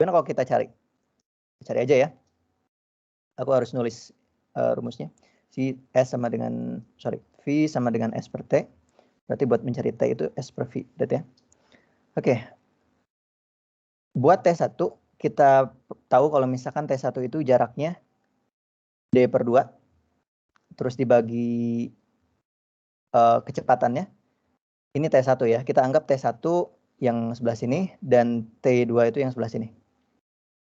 Gimana kalau kita cari aja ya. Aku harus nulis rumusnya. V sama dengan S per T. Berarti buat mencari T itu S per V. Ya. Oke. Buat T1, kita tahu kalau misalkan T1 itu jaraknya D per 2. Terus dibagi kecepatannya. Ini T1 ya. Kita anggap T1 yang sebelah sini dan T2 itu yang sebelah sini.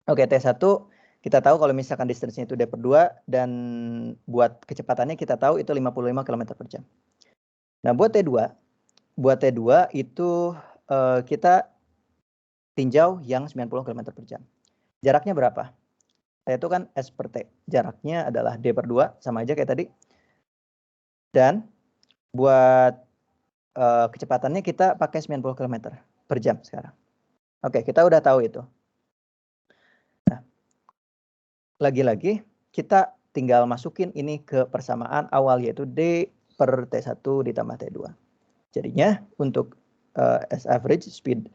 Oke, T1 kita tahu kalau misalkan distance-nya itu D per 2 dan buat kecepatannya kita tahu itu 55 km per jam. Nah, buat T2 itu kita tinjau yang 90 km per jam. Jaraknya berapa? T itu kan S per T. Jaraknya adalah D per 2, sama aja kayak tadi. Dan buat kecepatannya kita pakai 90 km per jam sekarang. Oke, kita udah tahu itu. Nah, lagi-lagi kita tinggal masukin ini ke persamaan awal, yaitu D per T1 ditambah T2. Jadinya untuk S average speed,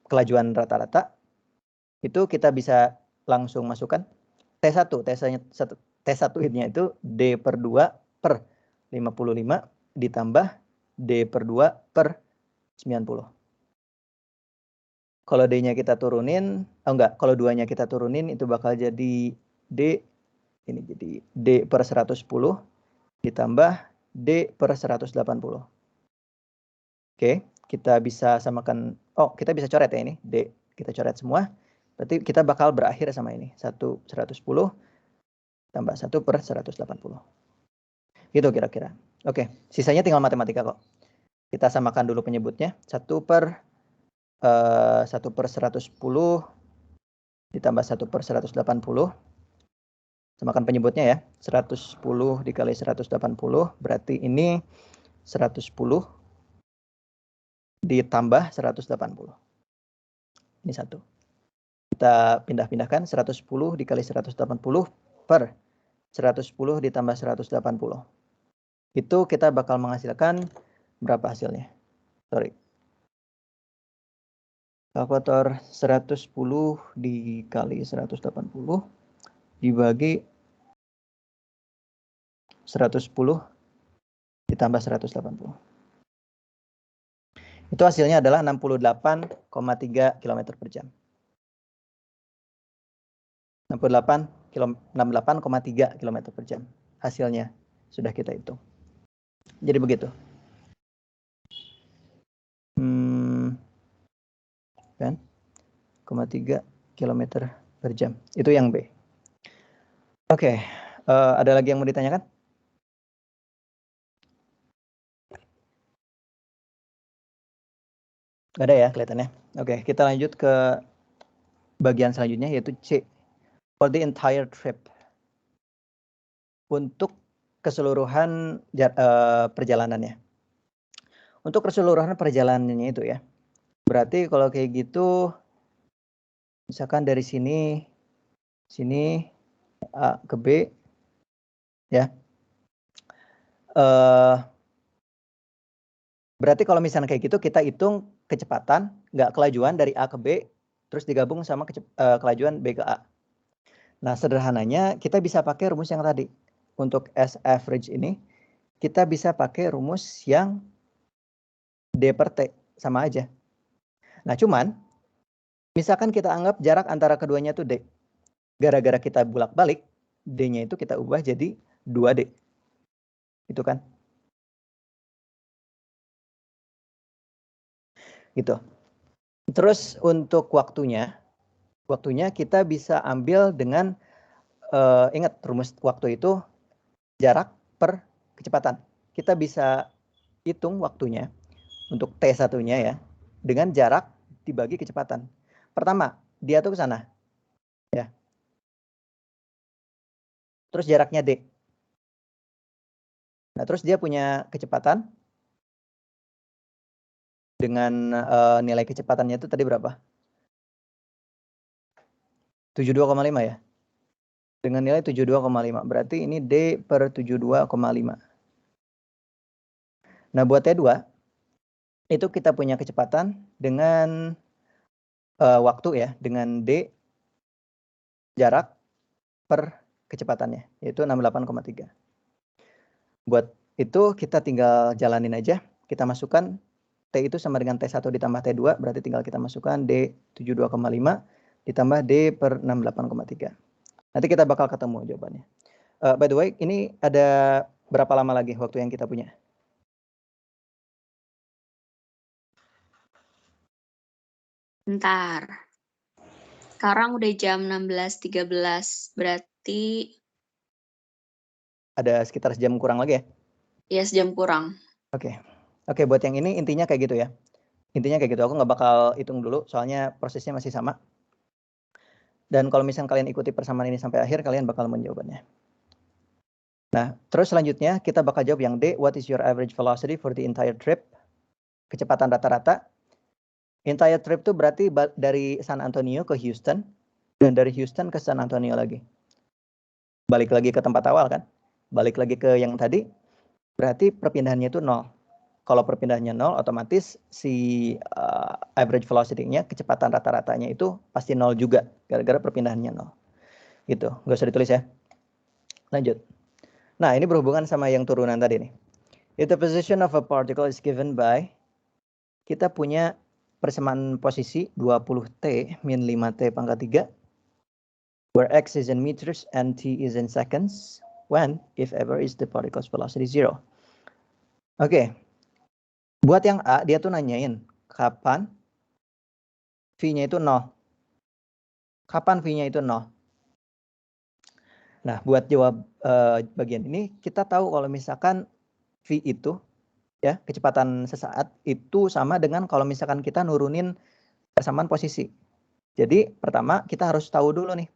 kelajuan rata-rata, itu kita bisa langsung masukkan T1 T1-nya itu D per 2 per 55 ditambah D per 2 per 90. Kalau D-nya kita turunin, kalau 2-nya kita turunin itu bakal jadi D, ini jadi D per 110 ditambah D per 180. Oke, kita bisa samakan, kita bisa coret ya ini, D kita coret semua. Berarti kita bakal berakhir sama ini, 110 tambah 1 per 180. Gitu kira-kira. Oke, sisanya tinggal matematika kok. Kita samakan dulu penyebutnya, 1 per 110 ditambah 1 per 180. Samakan penyebutnya ya, 110 dikali 180, berarti ini 110 ditambah 180. Ini 1. Kita pindah-pindahkan, 110 dikali 180 per 110 ditambah 180. Itu kita bakal menghasilkan berapa hasilnya? Sorry. Kalkulator 110 dikali 180 dibagi 110 ditambah 180. Itu hasilnya adalah 68,3 km per jam. 68,3 km per jam. Hasilnya sudah kita hitung. Jadi begitu. Kan? 0,3 km per jam. Itu yang B. Oke, ada lagi yang mau ditanyakan? Gak ada ya kelihatannya. Oke, kita lanjut ke bagian selanjutnya, yaitu C. For the entire trip. Untuk keseluruhan perjalanannya. Untuk keseluruhan perjalanannya itu ya. Berarti kalau kayak gitu, misalkan dari sini A ke B, ya. Berarti kalau misalnya kayak gitu, kita hitung kecepatan, nggak kelajuan dari A ke B, terus digabung sama kelajuan B ke A. Nah, sederhananya kita bisa pakai rumus yang tadi. Untuk S average ini, kita bisa pakai rumus yang D per T, sama aja. Nah, cuman, misalkan kita anggap jarak antara keduanya itu D. Gara-gara kita bolak-balik, D-nya itu kita ubah jadi 2D. Itu kan? Gitu. Terus untuk waktunya kita bisa ambil dengan, ingat rumus waktu itu jarak per kecepatan. Kita bisa hitung waktunya untuk T1-nya ya, dengan jarak dibagi kecepatan. Pertama, dia tuh ke sana. Ya. Terus jaraknya D. Nah, terus dia punya kecepatan dengan nilai kecepatannya itu tadi berapa? 72,5 ya. Dengan nilai 72,5. Berarti ini D per 72,5. Nah, buat T2, itu kita punya kecepatan dengan waktu ya dengan D jarak per kecepatannya, yaitu 68,3. Buat itu kita tinggal jalanin aja, kita masukkan T itu sama dengan T1 ditambah T2, berarti tinggal kita masukkan D 72,5 ditambah D per 68,3. Nanti kita bakal ketemu jawabannya. By the way, ini ada berapa lama lagi waktu yang kita punya? Bentar. Sekarang udah jam 16.13, berarti Ada sekitar sejam kurang lagi ya? ya sejam kurang. Oke, buat yang ini intinya kayak gitu ya. Intinya kayak gitu, aku nggak bakal hitung dulu, soalnya prosesnya masih sama. Dan kalau misalnya kalian ikuti persamaan ini sampai akhir, kalian bakal menjawabnya. Nah, terus selanjutnya kita bakal jawab yang D, what is your average velocity for the entire trip? Kecepatan rata-rata. Entire trip itu berarti dari San Antonio ke Houston, dan dari Houston ke San Antonio lagi. Balik lagi ke tempat awal kan? Balik lagi ke yang tadi, berarti perpindahannya itu 0. Kalau perpindahannya 0, otomatis si average velocity-nya, kecepatan rata-ratanya itu pasti 0 juga, gara-gara perpindahannya 0. Gitu, nggak usah ditulis ya. Lanjut. Nah, ini berhubungan sama yang turunan tadi nih. If the position of a particle is given by, kita punya persamaan posisi 20T min 5T pangkat 3, where X is in meters and T is in seconds, when, if ever, is the particle's velocity 0. Oke. Buat yang A, dia tuh nanyain, kapan V-nya itu 0. Kapan V-nya itu 0? Nah, buat jawab bagian ini, kita tahu kalau misalkan V itu, ya, kecepatan sesaat, itu sama dengan kalau misalkan kita nurunin persamaan posisi. Jadi, pertama, kita harus tahu dulu nih,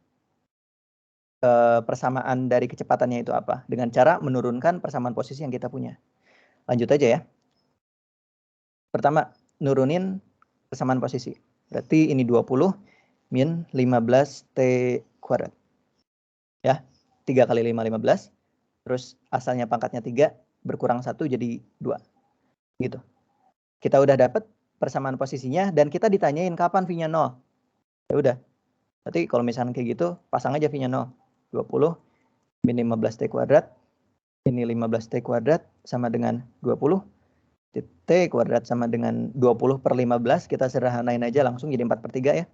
persamaan dari kecepatannya itu apa, dengan cara menurunkan persamaan posisi yang kita punya. Lanjut aja ya. Pertama, nurunin persamaan posisi. Berarti ini 20 min 15T kuadrat. Ya, 3 kali 5, 15. Terus asalnya pangkatnya 3, berkurang 1 jadi 2. Gitu. Kita udah dapat persamaan posisinya dan kita ditanyain kapan V-nya 0. Ya udah. Berarti kalau misalnya kayak gitu, pasang aja V-nya 0. 20 min 15T kuadrat. Ini 15T kuadrat sama dengan 20. T kuadrat sama dengan 20 per 15. Kita sederhanain aja langsung jadi 4 per 3 ya.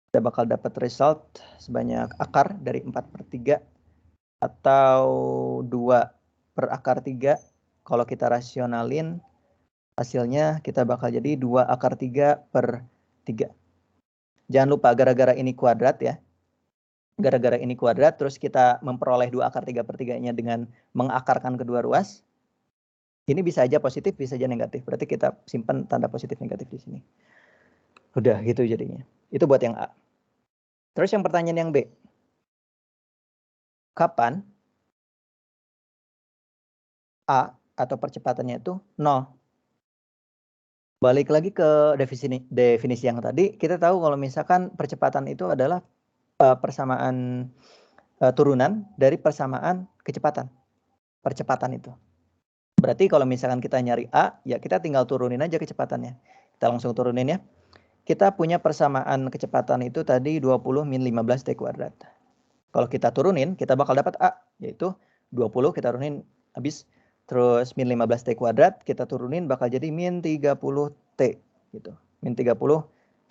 Kita bakal dapat result sebanyak akar dari 4 per 3. Atau 2 per akar 3. Kalau kita rasionalin, hasilnya kita bakal jadi 2 akar 3 per 3. Jangan lupa gara-gara ini kuadrat ya. Gara-gara ini kuadrat, terus kita memperoleh 2 akar 3 per 3-nya dengan mengakarkan kedua ruas. Ini bisa aja positif, bisa aja negatif. Berarti kita simpan tanda positif negatif di sini. Udah gitu jadinya. Itu buat yang A. Terus yang pertanyaan yang B. Kapan A atau percepatannya itu 0? Balik lagi ke definisi yang tadi, kita tahu kalau misalkan percepatan itu adalah persamaan turunan dari persamaan kecepatan. Percepatan itu. Berarti kalau misalkan kita nyari A, ya kita tinggal turunin aja kecepatannya. Kita langsung turunin ya. Kita punya persamaan kecepatan itu tadi 20 min 15T kuadrat. Kalau kita turunin, kita bakal dapat A, yaitu 20 kita turunin habis. Terus min 15T kuadrat, kita turunin bakal jadi min 30T. Gitu. Min 30T.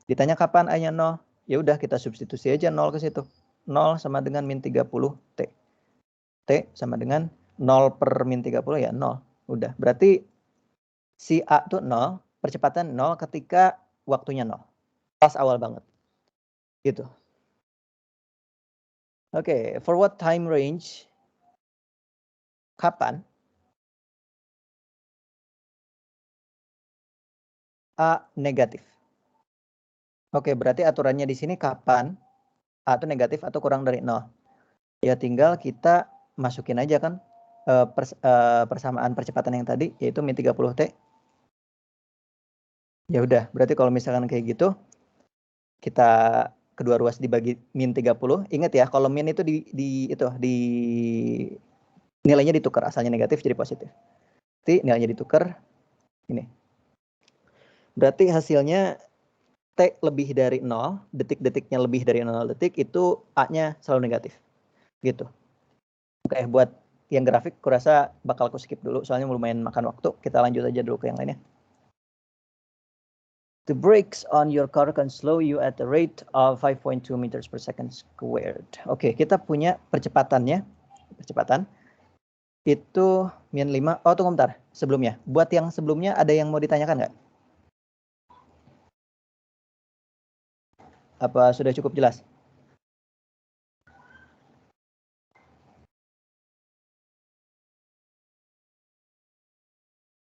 Ditanya kapan A-nya 0? Ya udah kita substitusi aja 0 ke situ. 0 sama dengan min 30T. T sama dengan 0 per min 30 ya 0. Udah, berarti si A tuh 0, percepatan 0 ketika waktunya 0. Pas awal banget. Gitu. Oke, for what time range? Kapan A negatif? Oke, berarti aturannya di sini kapan A itu negatif atau kurang dari 0. Ya tinggal kita masukin aja kan persamaan percepatan yang tadi, yaitu min 30T. Ya udah, berarti kalau misalkan kayak gitu, kita kedua ruas dibagi min 30. Ingat ya, kalau min itu di nilainya ditukar, asalnya negatif jadi positif. Jadi nilainya ditukar ini. Berarti hasilnya T lebih dari 0, detik-detiknya lebih dari 0 detik, itu A-nya selalu negatif. Gitu. Oke, buat yang grafik kurasa bakal aku skip dulu, soalnya lumayan makan waktu. Kita lanjut aja dulu ke yang lainnya. The brakes on your car can slow you at the rate of 5.2 meters per second squared. Oke, kita punya percepatannya. Percepatan. Itu -5. Oh, tunggu bentar. Sebelumnya. Buat yang sebelumnya ada yang mau ditanyakan nggak? Apa sudah cukup jelas?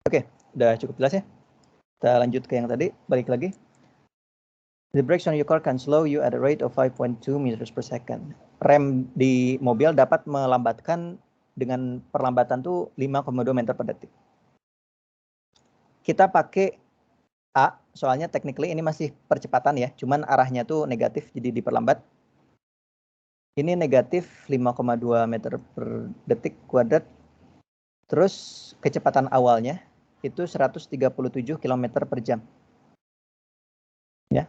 Oke, udah cukup jelas ya. Kita lanjut ke yang tadi, balik lagi. The brakes on your car can slow you at a rate of 5.2 meters per second. Rem di mobil dapat melambatkan dengan perlambatan tuh 5,2 meter per detik. Kita pakai A, soalnya technically ini masih percepatan ya, cuman arahnya tuh negatif, jadi diperlambat. Ini negatif 5,2 meter per detik kuadrat. Terus kecepatan awalnya itu 137 km per jam. Ya,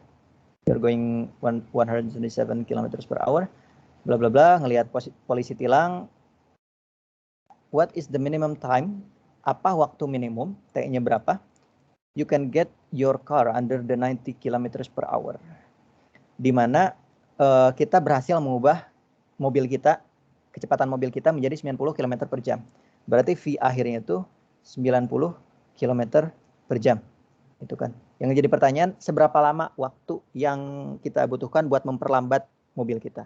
you're going 177 km per hour. Bla bla bla, ngelihat polisi tilang. What is the minimum time? Apa waktu minimum? T-nya berapa? You can get your car under the 90 km per hour. Di mana kita berhasil mengubah mobil kita, kecepatan mobil kita menjadi 90 km per jam. Berarti V akhirnya itu 90 km per jam. Itu kan. Yang jadi pertanyaan, seberapa lama waktu yang kita butuhkan buat memperlambat mobil kita?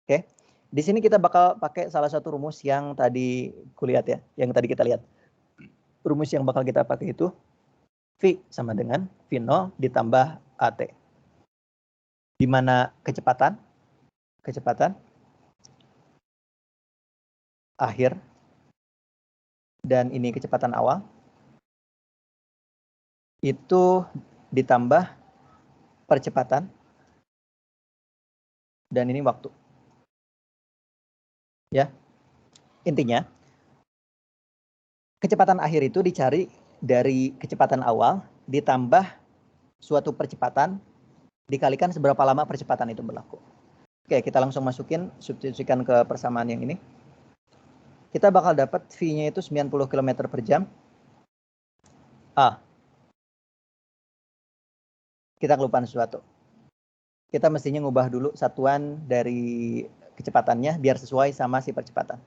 Oke. Di sini kita bakal pakai salah satu rumus yang tadi kulihat ya, yang tadi kita lihat. Rumus yang bakal kita pakai itu V sama dengan V0 ditambah AT. Di mana kecepatan akhir dan ini kecepatan awal itu ditambah percepatan dan ini waktu. Ya. Intinya kecepatan akhir itu dicari dari kecepatan awal ditambah suatu percepatan dikalikan seberapa lama percepatan itu berlaku. Oke, kita langsung masukin, substitusikan ke persamaan yang ini. Kita bakal dapat V-nya itu 90 km per jam. Kita kelupaan sesuatu. Kita mestinya ngubah dulu satuan dari kecepatannya biar sesuai sama si percepatan.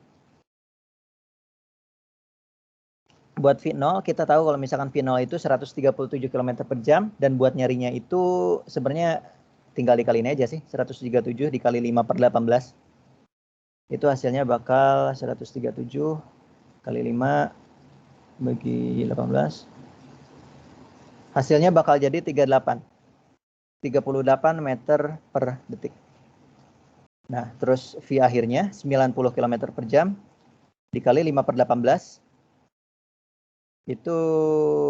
Buat V0, kita tahu kalau misalkan V0 itu 137 km per jam, dan buat nyarinya itu sebenarnya tinggal dikaliin aja sih, 137 dikali 5 per 18. Itu hasilnya bakal 137 kali 5 bagi 18. Hasilnya bakal jadi 38 meter per detik. Nah, terus V akhirnya 90 km per jam dikali 5 per 18. Itu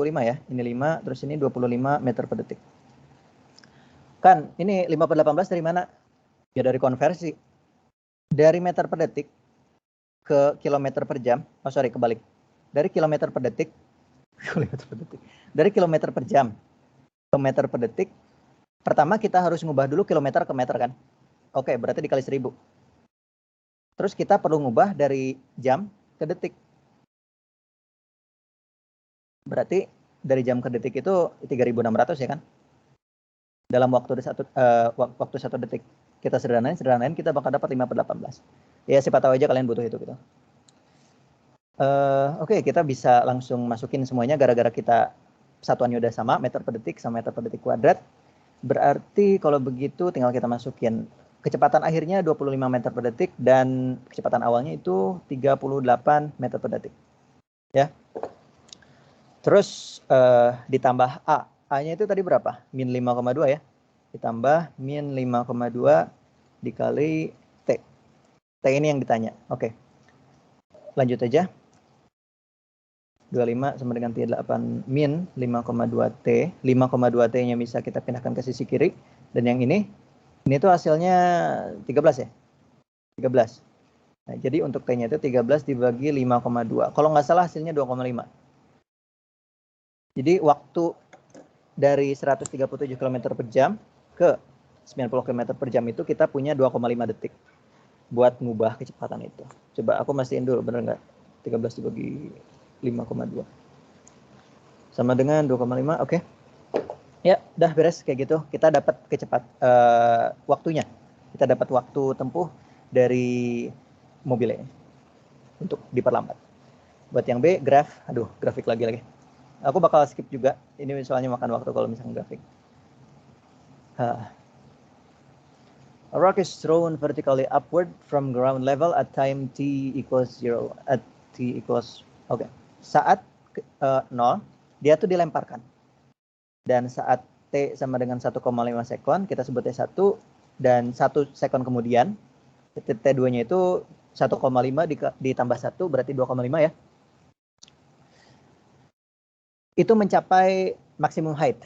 5 ya, ini 5, terus ini 25 meter per detik. Kan, ini 5 per 18 dari mana? Ya dari konversi. Dari meter per detik ke kilometer per jam, kebalik. Dari kilometer per detik, dari kilometer per jam ke meter per detik, pertama kita harus ngubah dulu kilometer ke meter kan? Oke, berarti dikali 1000. Terus kita perlu ngubah dari jam ke detik. Berarti dari jam ke detik itu 3600 ya kan? Dalam waktu 1 detik. Kita sederhanain, kita bakal dapat 5 per 18. Ya siapa tahu aja kalian butuh itu gitu. Oke, kita bisa langsung masukin semuanya gara-gara kita satuannya udah sama, meter per detik sama meter per detik kuadrat. Berarti kalau begitu tinggal kita masukin kecepatan akhirnya 25 meter per detik dan kecepatan awalnya itu 38 meter per detik. Ya. Terus ditambah A. A-nya itu tadi berapa? Min 5,2 ya. Ditambah min 5,2 dikali T. T ini yang ditanya. Oke. Lanjut aja. 25 sama dengan 38 min 5,2 T. 5,2 T-nya bisa kita pindahkan ke sisi kiri. Dan yang ini tuh hasilnya 13 ya? 13. Nah, jadi untuk T-nya itu 13 dibagi 5,2. Kalau nggak salah hasilnya 2,5. Jadi waktu dari 137 km per jam ke 90 km per jam itu kita punya 2,5 detik buat ngubah kecepatan itu. Coba aku mastiin dulu, bener nggak? 13 dibagi 5,2 sama dengan 2,5. Oke. Ya, udah beres kayak gitu. Kita dapat waktunya. Kita dapat waktu tempuh dari mobilnya untuk diperlambat. Buat yang B, grafik lagi. Aku bakal skip juga. Ini soalnya makan waktu kalau misalnya grafik. A rock is thrown vertically upward from ground level at time t equals 0. At t equals, saat 0, dia tuh dilemparkan. Dan saat t sama dengan 1,5 sekon, kita sebut T1, dan 1 sekon kemudian, T2-nya itu 1,5 ditambah 1, berarti 2,5 ya. Itu mencapai maximum height,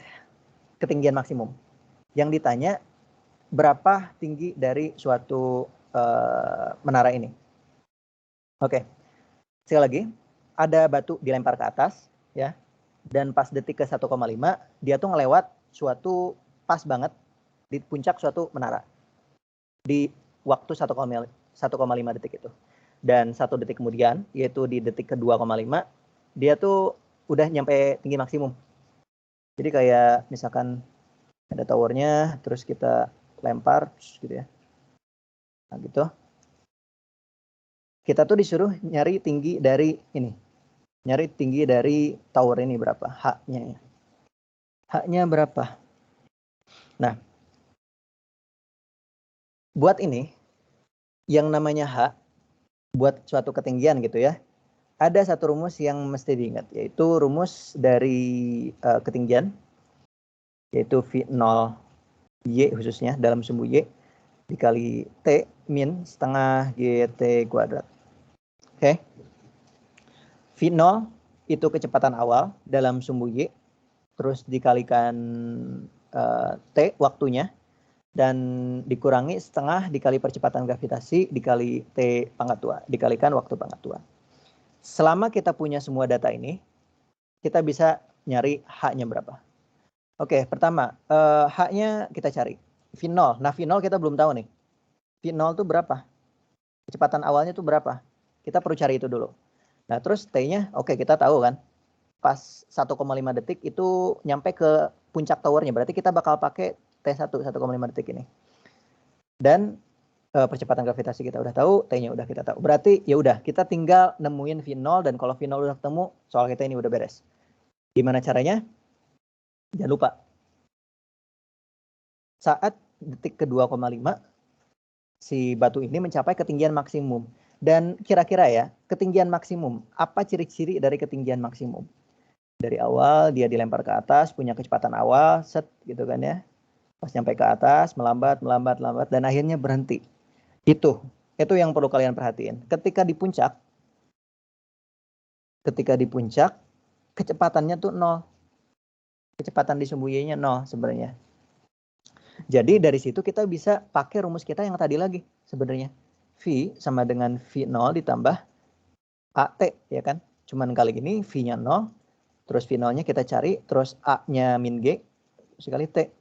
ketinggian maksimum. Yang ditanya, berapa tinggi dari suatu menara ini. Oke, sekali lagi, ada batu dilempar ke atas, ya, dan pas detik ke 1,5, dia tuh ngelewat suatu pas banget di puncak suatu menara. Di waktu 1,5 detik itu. Dan 1 detik kemudian, yaitu di detik ke 2,5, dia tuh udah nyampe tinggi maksimum. Jadi kayak misalkan ada towernya, terus kita lempar gitu ya. Nah gitu. Kita tuh disuruh nyari tinggi dari ini. Nyari tinggi dari tower ini berapa? H-nya ya. H-nya berapa? Nah, buat ini, yang namanya H, buat suatu ketinggian gitu ya, ada satu rumus yang mesti diingat, yaitu rumus dari ketinggian, yaitu V0 Y khususnya dalam sumbu Y dikali T min setengah GT kuadrat. Oke. V0 itu kecepatan awal dalam sumbu Y, terus dikalikan T waktunya, dan dikurangi setengah dikali percepatan gravitasi dikali T pangkat 2, dikalikan waktu pangkat 2. Selama kita punya semua data ini, kita bisa nyari H-nya berapa. Oke, pertama, H-nya kita cari. V0. Nah, V0 kita belum tahu nih. V0 itu berapa? Kecepatan awalnya itu berapa? Kita perlu cari itu dulu. Nah, terus T-nya, oke, kita tahu kan. Pas 1,5 detik itu nyampe ke puncak towernya. Berarti kita bakal pakai T1, 1,5 detik ini. Dan percepatan gravitasi kita udah tahu, T-nya udah kita tahu. Berarti ya udah, kita tinggal nemuin V0, dan kalau V0 udah ketemu, soal kita ini udah beres. Gimana caranya? Jangan lupa. Saat detik ke 2,5, si batu ini mencapai ketinggian maksimum. Dan kira-kira ya, ketinggian maksimum, apa ciri-ciri dari ketinggian maksimum? Dari awal dia dilempar ke atas, punya kecepatan awal, set gitu kan ya. Pas nyampe ke atas, melambat, dan akhirnya berhenti. Itu yang perlu kalian perhatiin. Ketika di puncak, kecepatannya tuh 0. Kecepatan di sumbu Y-nya 0 sebenarnya. Jadi dari situ kita bisa pakai rumus kita yang tadi lagi sebenarnya. V sama dengan V0 ditambah AT, ya kan? Cuman kali ini V-nya 0, terus V0-nya kita cari, terus A-nya min G, sekali T.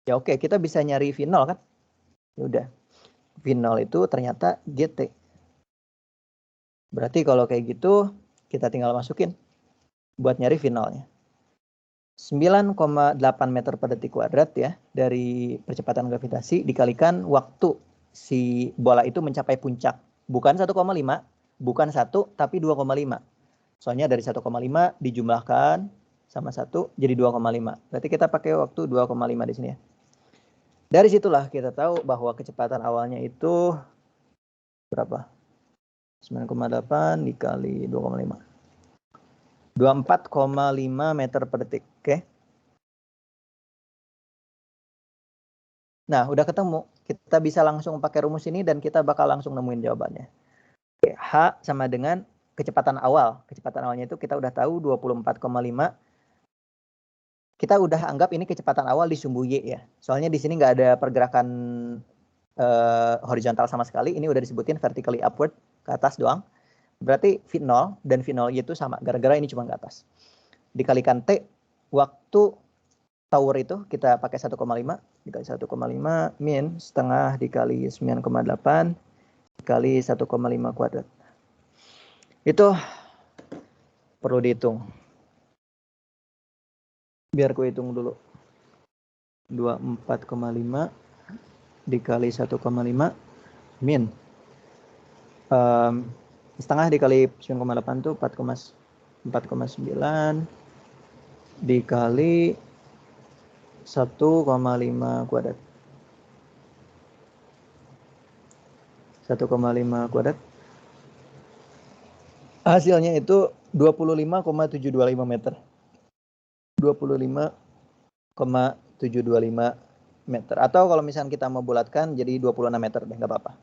Ya oke, kita bisa nyari V0 kan? Ya udah. V0 itu ternyata GT. Berarti kalau kayak gitu, kita tinggal masukin buat nyari V0-nya. 9,8 meter per detik kuadrat ya, dari percepatan gravitasi dikalikan waktu si bola itu mencapai puncak. Bukan 1,5, bukan 1, tapi 2,5. Soalnya dari 1,5 dijumlahkan sama 1 jadi 2,5. Berarti kita pakai waktu 2,5 di sini ya. Dari situlah kita tahu bahwa kecepatan awalnya itu berapa? 9,8 dikali 2,5. 24,5 meter per detik. Oke. Nah, udah ketemu. Kita bisa langsung pakai rumus ini dan kita bakal langsung nemuin jawabannya. Oke, H sama dengan kecepatan awal. Kecepatan awalnya itu kita udah tahu 24,5. Kita udah anggap ini kecepatan awal di sumbu Y ya. Soalnya di sini nggak ada pergerakan horizontal sama sekali. Ini udah disebutin vertically upward, ke atas doang. Berarti V0 dan V0Y itu sama, gara-gara ini cuma ke atas. Dikalikan T, waktu tower itu kita pakai 1,5 dikali 1,5 min setengah dikali 9,8 dikali 1,5 kuadrat. Itu perlu dihitung. Biar ku hitung dulu. 24,5 dikali 1,5 min setengah dikali 9,8 itu 4,9 dikali 1,5 kuadrat. 1,5 kuadrat. Hasilnya itu 25,725 meter. 25,725 meter. Atau kalau misalnya kita mau bulatkan jadi 26 meter deh, nggak apa-apa.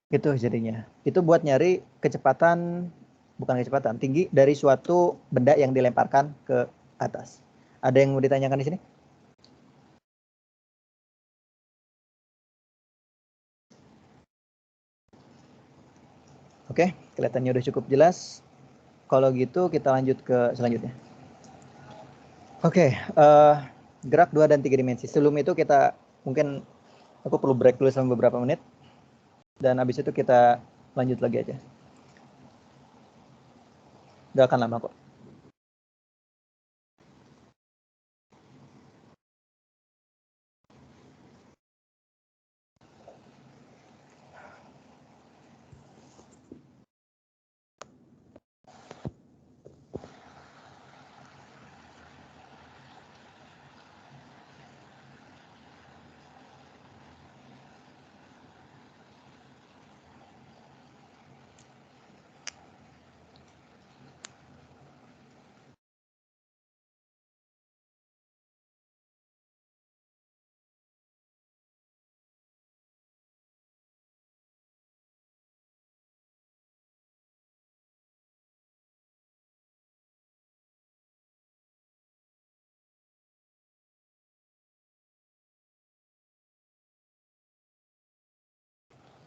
Itu jadinya. Itu buat nyari kecepatan, bukan kecepatan, tinggi dari suatu benda yang dilemparkan ke atas. Ada yang mau ditanyakan di sini? Oke, kelihatannya udah cukup jelas. Kalau gitu kita lanjut ke selanjutnya. Oke, gerak 2 dan 3 dimensi. Sebelum itu kita mungkin aku perlu break dulu selama beberapa menit. Dan habis itu kita lanjut lagi aja. Gak akan lama kok.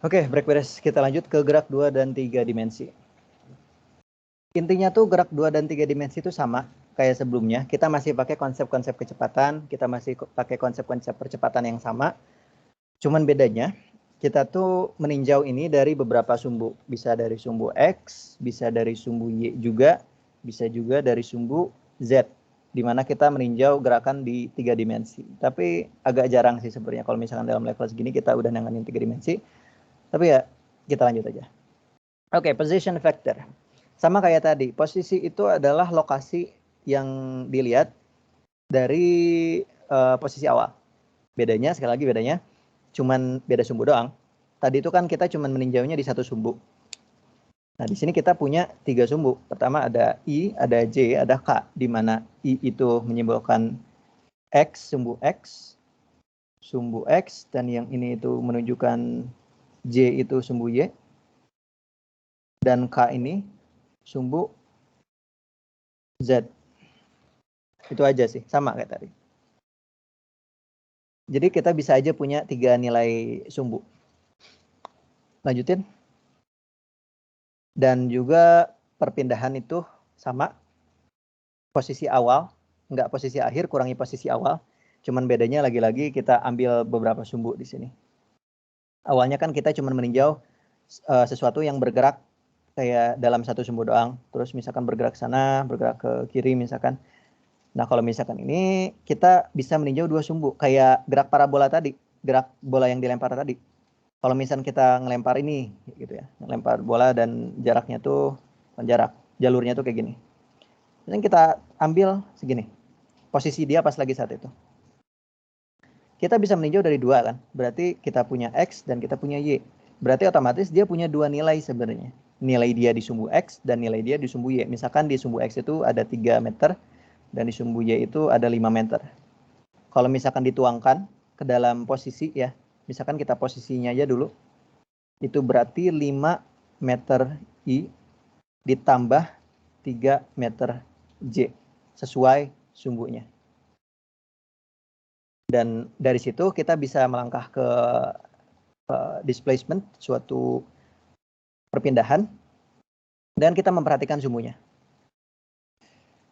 Oke, break beres. Kita lanjut ke gerak 2 dan 3 dimensi. Intinya tuh gerak 2 dan 3 dimensi itu sama kayak sebelumnya. Kita masih pakai konsep-konsep kecepatan, kita masih pakai konsep-konsep percepatan yang sama. Cuman bedanya, kita tuh meninjau ini dari beberapa sumbu. Bisa dari sumbu X, bisa dari sumbu Y juga, bisa juga dari sumbu Z. Di mana kita meninjau gerakan di 3 dimensi. Tapi agak jarang sih sebenarnya kalau misalkan dalam level segini kita udah nanganin 3 dimensi. Tapi ya kita lanjut aja. Oke, position vector. Sama kayak tadi, posisi itu adalah lokasi yang dilihat dari posisi awal. Bedanya, sekali lagi bedanya, cuman beda sumbu doang. Tadi itu kan kita cuman meninjaunya di satu sumbu. Nah, di sini kita punya 3 sumbu. Pertama ada I, ada J, ada K. Di mana I itu menyimbolkan X, sumbu X, dan yang ini itu menunjukkan J itu sumbu Y, dan K ini sumbu Z. Itu aja sih, sama kayak tadi. Jadi kita bisa aja punya 3 nilai sumbu. Lanjutin. Dan juga perpindahan itu sama. Posisi awal, enggak posisi akhir, kurangi posisi awal. Cuman bedanya lagi-lagi kita ambil beberapa sumbu di sini. Awalnya kan kita cuma meninjau sesuatu yang bergerak kayak dalam satu sumbu doang. Terus misalkan bergerak sana, bergerak ke kiri misalkan. Nah, kalau misalkan ini kita bisa meninjau 2 sumbu, kayak gerak parabola tadi, gerak bola yang dilempar tadi. Kalau misalkan kita ngelempar ini, gitu ya, ngelempar bola dan jaraknya tuh, jalurnya tuh kayak gini. Dan kita ambil segini, posisi dia pas lagi saat itu. Kita bisa meninjau dari 2 kan, berarti kita punya X dan kita punya Y. Berarti otomatis dia punya 2 nilai sebenarnya. Nilai dia di sumbu X dan nilai dia di sumbu Y. Misalkan di sumbu X itu ada 3 meter, dan di sumbu Y itu ada 5 meter. Kalau misalkan dituangkan ke dalam posisi ya, misalkan kita posisinya aja dulu, itu berarti 5 meter I ditambah 3 meter J, sesuai sumbunya. Dan dari situ kita bisa melangkah ke displacement, suatu perpindahan, dan kita memperhatikan sumbunya.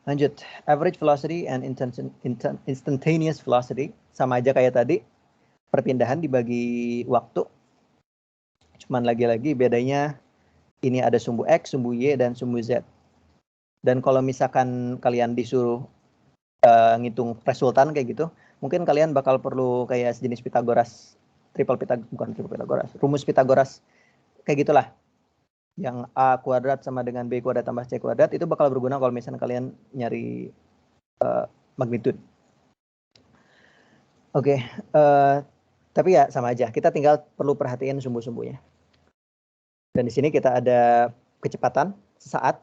Lanjut, average velocity and instantaneous velocity sama aja kayak tadi, perpindahan dibagi waktu. Cuman lagi-lagi bedanya ini ada sumbu X, sumbu Y, dan sumbu Z. Dan kalau misalkan kalian disuruh ngitung resultan kayak gitu, mungkin kalian bakal perlu kayak sejenis Pitagoras, rumus Pitagoras kayak gitulah. Yang A kuadrat sama dengan B kuadrat tambah C kuadrat itu bakal berguna kalau misalnya kalian nyari magnitude. Oke, tapi ya sama aja. Kita tinggal perlu perhatiin sumbu-sumbunya. Dan di sini kita ada kecepatan sesaat,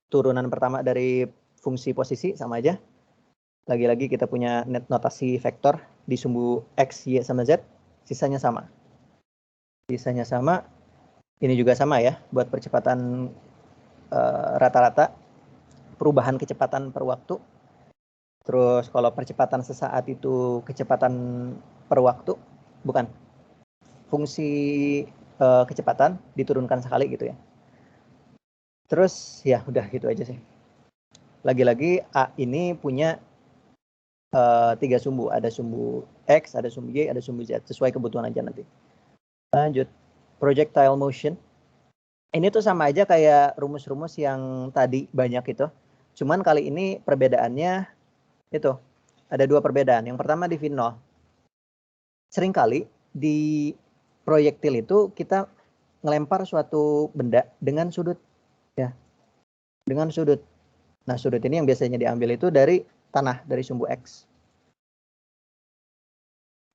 turunan pertama dari fungsi posisi sama aja. Lagi-lagi kita punya notasi vektor di sumbu X, Y, sama Z, sisanya sama. Sisanya sama. Ini juga sama ya, buat percepatan rata-rata, perubahan kecepatan per waktu. Terus kalau percepatan sesaat itu kecepatan per waktu, bukan. Fungsi kecepatan diturunkan sekali gitu ya. Terus ya udah gitu aja sih. Lagi-lagi A ini punya 3 sumbu. Ada sumbu X, ada sumbu Y, ada sumbu Z. Sesuai kebutuhan aja nanti. Lanjut. Projectile motion. Ini tuh sama aja kayak rumus-rumus yang tadi banyak itu. Cuman kali ini perbedaannya itu. Ada 2 perbedaan. Yang pertama di V0. Seringkali di proyektil itu kita ngelempar suatu benda dengan sudut. Ya, dengan sudut. Nah, sudut ini yang biasanya diambil itu dari tanah, dari sumbu X.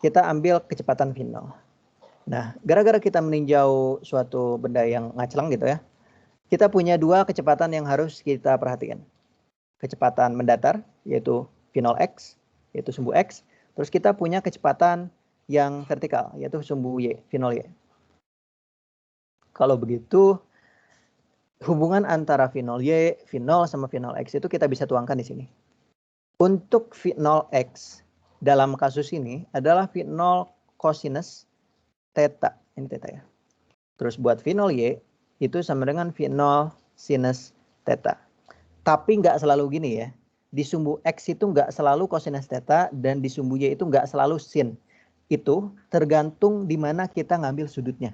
Kita ambil kecepatan V0. Nah, gara-gara kita meninjau suatu benda yang ngaclang gitu ya, kita punya 2 kecepatan yang harus kita perhatikan. Kecepatan mendatar, yaitu V0x, yaitu sumbu X. Terus kita punya kecepatan yang vertikal, yaitu sumbu Y, V0y. Kalau begitu, hubungan antara V0y, V0 sama V0x itu kita bisa tuangkan di sini. Untuk V0x, dalam kasus ini adalah V0 cosinus theta. Ini theta ya. Terus buat V0y itu sama dengan V0 sinus theta. Tapi nggak selalu gini ya. Di sumbu X itu nggak selalu cosinus theta dan di sumbu Y itu nggak selalu sin. Itu tergantung di mana kita ngambil sudutnya.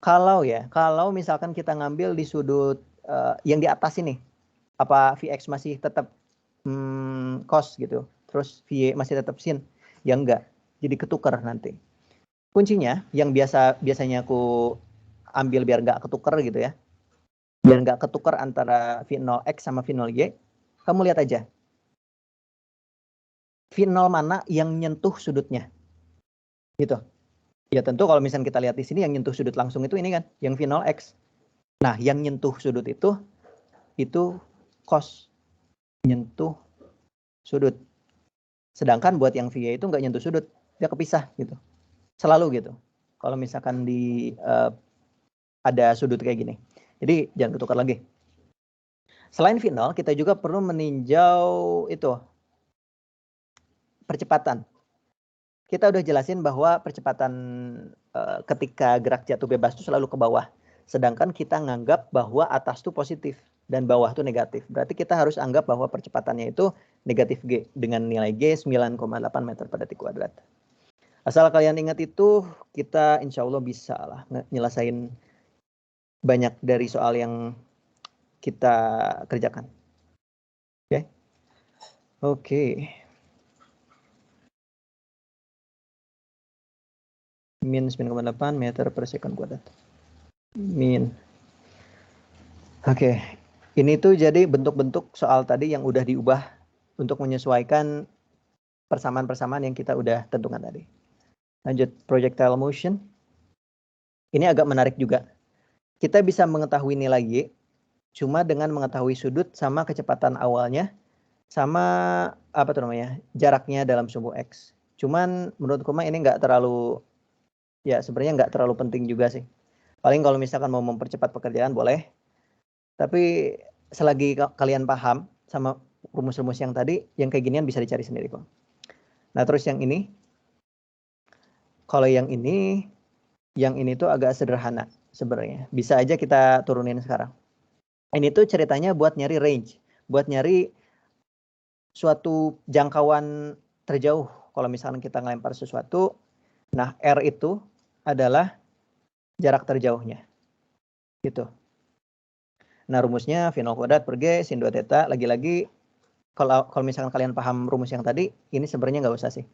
Kalau misalkan kita ngambil di sudut yang di atas ini, apa Vx masih tetap cos gitu. Terus VY masih tetap sin. Ya enggak. Jadi ketukar nanti. Kuncinya yang biasanya aku ambil biar nggak ketukar gitu ya. Biar nggak ketukar antara V0X sama V0Y. Kamu lihat aja. V0 mana yang nyentuh sudutnya. Gitu. Ya tentu kalau misalnya kita lihat di sini yang nyentuh sudut langsung itu ini kan. Yang V0X. Nah yang nyentuh sudut itu cos. Nyentuh sudut. Sedangkan buat yang VY itu nggak nyentuh sudut. Dia kepisah gitu. Selalu gitu. Kalau misalkan ada sudut kayak gini. Jadi jangan ketukar lagi. Selain V0, kita juga perlu meninjau itu percepatan. Kita udah jelasin bahwa percepatan ketika gerak jatuh bebas itu selalu ke bawah. Sedangkan kita nganggap bahwa atas itu positif dan bawah itu negatif. Berarti kita harus anggap bahwa percepatannya itu negatif G dengan nilai G 9,8 meter per detik kuadrat. Asal kalian ingat itu, kita insya Allah bisa lah nyelesain banyak dari soal yang kita kerjakan. Oke. Oke. Min 9,8 meter per second kuadrat. Min. Oke. Ini tuh jadi bentuk-bentuk soal tadi yang udah diubah untuk menyesuaikan persamaan-persamaan yang kita udah tentukan tadi. Lanjut, projectile motion. Ini agak menarik juga. Kita bisa mengetahui nilai Y cuma dengan mengetahui sudut sama kecepatan awalnya sama apa tuh namanya? Jaraknya dalam sumbu X. Cuman menurutku mah ini nggak terlalu sebenarnya nggak terlalu penting juga sih. Paling kalau misalkan mau mempercepat pekerjaan boleh. Tapi selagi kalian paham sama rumus-rumus yang tadi, yang kayak ginian bisa dicari sendiri kok. Nah, terus yang ini. Kalau yang ini tuh agak sederhana sebenarnya. Bisa aja kita turunin sekarang. Ini tuh ceritanya buat nyari range, buat nyari suatu jangkauan terjauh. Kalau misalkan kita ngelempar sesuatu, nah R itu adalah jarak terjauhnya. Gitu. Nah, rumusnya V0 kuadrat per G sin 2 theta. Lagi-lagi, kalau misalkan kalian paham rumus yang tadi, ini sebenarnya nggak usah sih.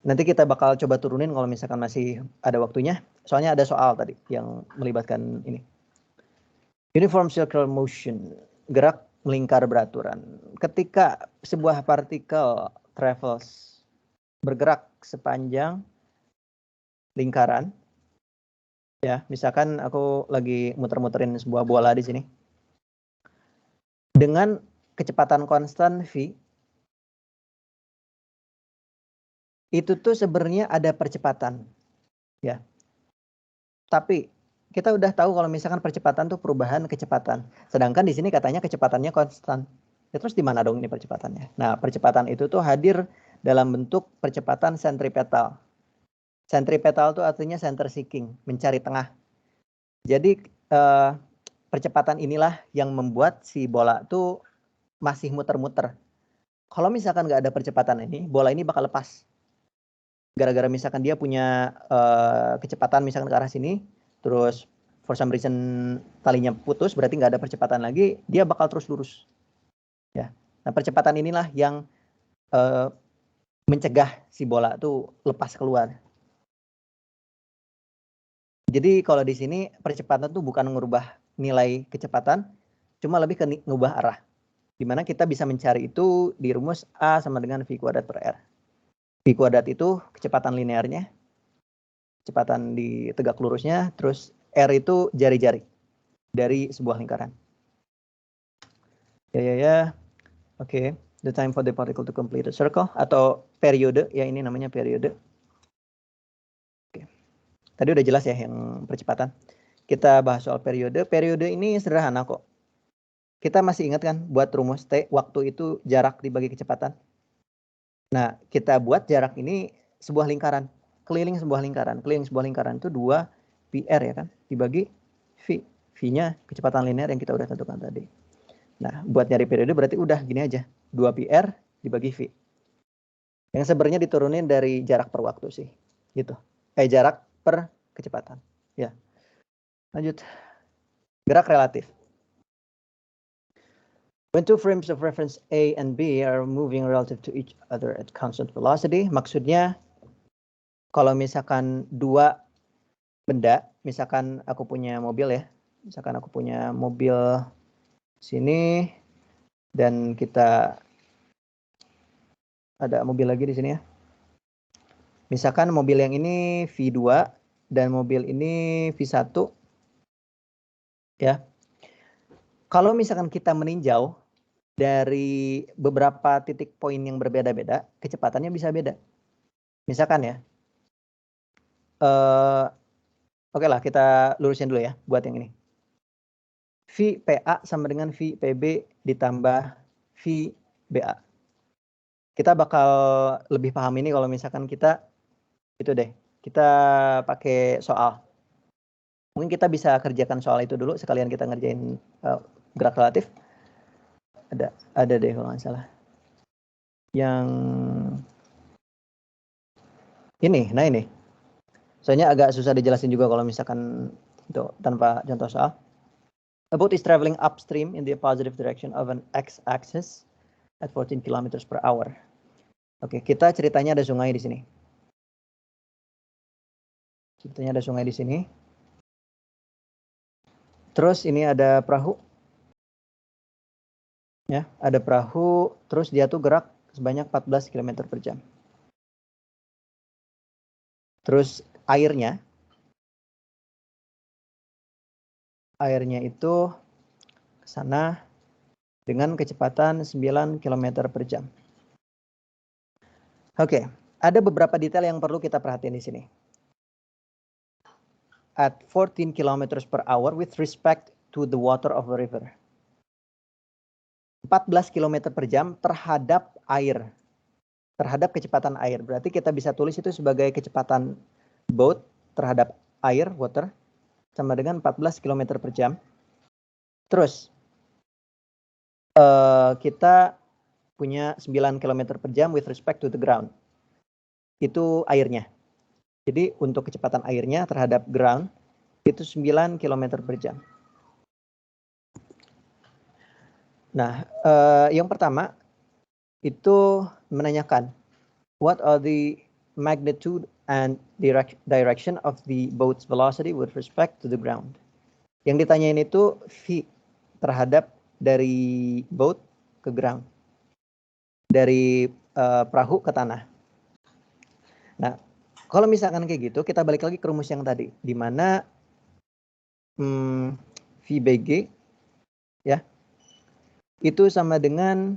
Nanti kita bakal coba turunin kalau misalkan masih ada waktunya. Soalnya ada soal tadi yang melibatkan ini. Uniform circular motion, gerak melingkar beraturan. Ketika sebuah partikel travels, bergerak sepanjang lingkaran, ya, misalkan aku lagi muter-muterin sebuah bola di sini. Dengan kecepatan konstan V, itu tuh sebenarnya ada percepatan, ya. Tapi kita udah tahu kalau misalkan percepatan tuh perubahan kecepatan. Sedangkan di sini katanya kecepatannya konstan. Ya, terus di mana dong ini percepatannya? Nah, percepatan itu tuh hadir dalam bentuk percepatan sentripetal. Sentripetal tuh artinya center seeking, mencari tengah. Jadi percepatan inilah yang membuat si bola tuh masih muter-muter. Kalau misalkan nggak ada percepatan ini, bola ini bakal lepas. Gara-gara misalkan dia punya kecepatan misalkan ke arah sini, terus for some reason talinya putus, berarti nggak ada percepatan lagi, dia bakal terus lurus. Ya. Nah, percepatan inilah yang mencegah si bola tuh lepas keluar. Jadi kalau di sini percepatan tuh bukan merubah nilai kecepatan, cuma lebih ke ngubah arah. Dimana kita bisa mencari itu di rumus A sama dengan V kuadrat per R. V kuadrat itu kecepatan linearnya, kecepatan di tegak lurusnya, terus R itu jari-jari dari sebuah lingkaran. Ya. Oke. The time for the particle to complete a circle, atau periode, ya ini namanya periode. Oke. Tadi udah jelas ya yang percepatan. Kita bahas soal periode. Periode ini sederhana kok. Kita masih ingat kan buat rumus T, waktu itu jarak dibagi kecepatan. Nah, kita buat jarak ini sebuah lingkaran. Keliling sebuah lingkaran. Keliling sebuah lingkaran itu 2 PR ya kan, dibagi V. V-nya kecepatan linear yang kita udah tentukan tadi. Nah, buat nyari periode berarti udah gini aja. 2 PR dibagi V. Yang sebenarnya diturunin dari jarak per waktu sih. Gitu. Jarak per kecepatan. Ya. Lanjut. Gerak relatif. When two frames of reference A and B are moving relative to each other at constant velocity, maksudnya kalau misalkan dua benda, misalkan aku punya mobil ya, misalkan aku punya mobil sini dan kita ada mobil lagi di sini ya. Misalkan mobil yang ini V2 dan mobil ini V1 ya. Kalau misalkan kita meninjau dari beberapa titik poin yang berbeda-beda, kecepatannya bisa beda. Misalkan ya, oke lah kita lurusin dulu ya buat yang ini. VPA sama dengan VPB ditambah VBA. Kita bakal lebih paham ini kalau misalkan kita itu deh, kita pakai soal. Mungkin kita bisa kerjakan soal itu dulu sekalian kita ngerjain gerak relatif. Ada deh kalau nggak salah. Yang ini, nah ini. Soalnya agak susah dijelasin juga kalau misalkan itu tanpa contoh soal. A boat is traveling upstream in the positive direction of an x-axis at 14 km per hour. Oke, kita ceritanya ada sungai di sini. Ceritanya ada sungai di sini. Terus ini ada perahu. Ya, ada perahu, terus dia tuh gerak sebanyak 14 km per jam. Terus airnya itu ke sana dengan kecepatan 9 km per jam. Oke, ada beberapa detail yang perlu kita perhatiin di sini. At 14 km per hour with respect to the water of the river. 14 km per jam terhadap air. Terhadap kecepatan air. Berarti kita bisa tulis itu sebagai kecepatan boat terhadap air, water, sama dengan 14 km per jam. Terus, kita punya 9 km per jam with respect to the ground. Itu airnya. Jadi untuk kecepatan airnya terhadap ground itu 9 km per jam. Nah, yang pertama itu menanyakan what are the magnitude and direction of the boat's velocity with respect to the ground. Yang ditanyain itu V terhadap dari boat ke ground, dari perahu ke tanah. Nah, kalau misalkan kayak gitu, kita balik lagi ke rumus yang tadi, di mana VBG ya itu sama dengan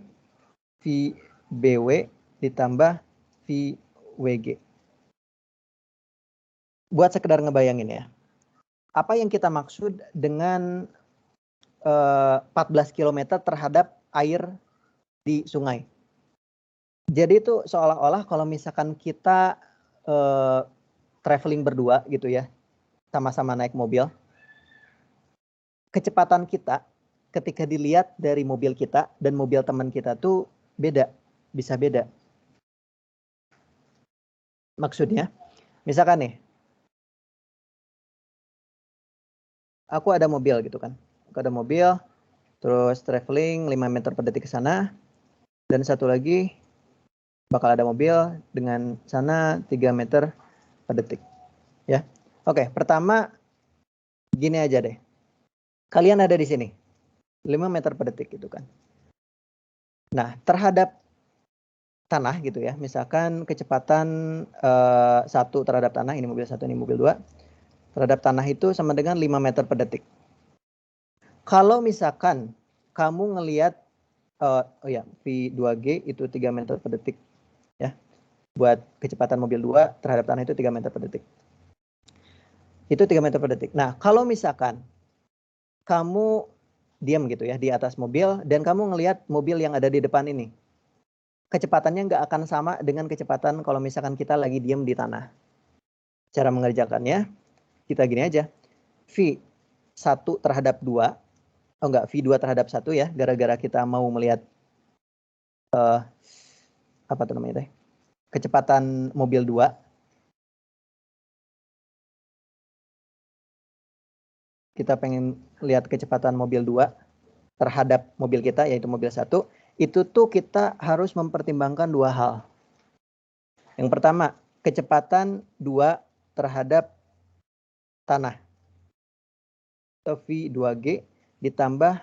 VBW ditambah VWG. Buat sekedar ngebayangin ya, apa yang kita maksud dengan 14 km terhadap air di sungai. Jadi itu seolah-olah kalau misalkan kita traveling berdua gitu ya, sama-sama naik mobil, kecepatan kita ketika dilihat dari mobil kita dan mobil teman kita tuh beda, bisa beda. Maksudnya, misalkan nih, aku ada mobil gitu kan, aku ada mobil, terus traveling 5 meter per detik ke sana, dan satu lagi bakal ada mobil dengan sana 3 meter per detik. Ya, oke. Pertama, gini aja deh. Kalian ada di sini, 5 meter per detik gitu kan. Nah, terhadap tanah gitu ya, misalkan kecepatan 1 terhadap tanah, ini mobil 1, ini mobil 2, terhadap tanah itu sama dengan 5 meter per detik. Kalau misalkan kamu ngelihat, V2G itu 3 meter per detik ya, buat kecepatan mobil 2 terhadap tanah itu 3 meter per detik. Itu 3 meter per detik. Nah, kalau misalkan kamu diam gitu ya di atas mobil dan kamu ngelihat mobil yang ada di depan ini, kecepatannya nggak akan sama dengan kecepatan kalau misalkan kita lagi diam di tanah. Cara mengerjakannya, kita gini aja. V1 terhadap 2, V2 terhadap 1 ya, gara-gara kita mau melihat apa tuh namanya teh? Kecepatan mobil 2. Kita pengen lihat kecepatan mobil 2 terhadap mobil kita, yaitu mobil 1, itu tuh kita harus mempertimbangkan 2 hal. Yang pertama, kecepatan 2 terhadap tanah. V2G ditambah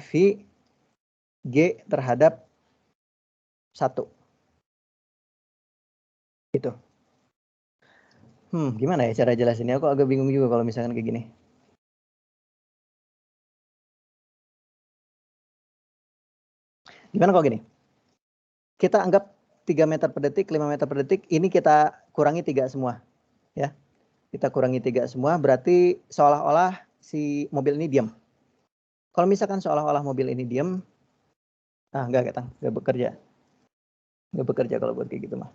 VG terhadap 1. Itu. Gimana ya cara jelasinnya? Aku agak bingung juga kalau misalkan kayak gini. Gimana kalau gini? Kita anggap 3 meter per detik, 5 meter per detik, ini kita kurangi 3 semua. Ya. Kita kurangi 3 semua, berarti seolah-olah si mobil ini diam. Kalau misalkan seolah-olah mobil ini diam, enggak bekerja. Enggak bekerja kalau buat kayak gitu mah.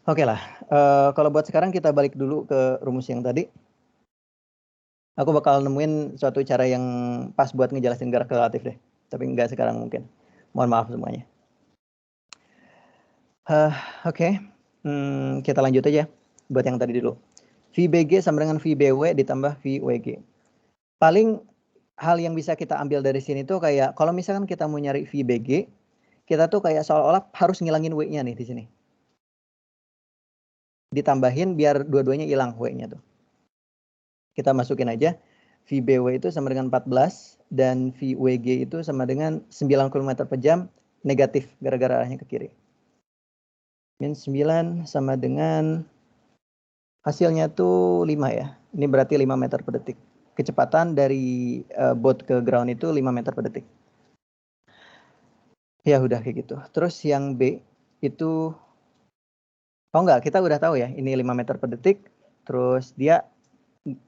Oke lah, kalau buat sekarang kita balik dulu ke rumus yang tadi. Aku bakal nemuin suatu cara yang pas buat ngejelasin gerak relatif deh. Tapi enggak sekarang mungkin. Mohon maaf semuanya. Oke. Kita lanjut aja buat yang tadi dulu. VBG sama dengan VBW ditambah VWG. Paling hal yang bisa kita ambil dari sini tuh kayak kalau misalkan kita mau nyari VBG, kita tuh kayak seolah-olah harus ngilangin W-nya nih di sini. Ditambahin biar dua-duanya hilang W-nya tuh. Kita masukin aja. VBW itu sama dengan 14 dan VWG itu sama dengan 9 km per jam negatif gara-gara arahnya ke kiri. Min 9 sama dengan hasilnya tuh 5 ya. Ini berarti 5 meter per detik. Kecepatan dari boat ke ground itu 5 meter per detik. Ya udah kayak gitu. Terus yang B itu, kita udah tahu ya, ini 5 meter per detik. Terus dia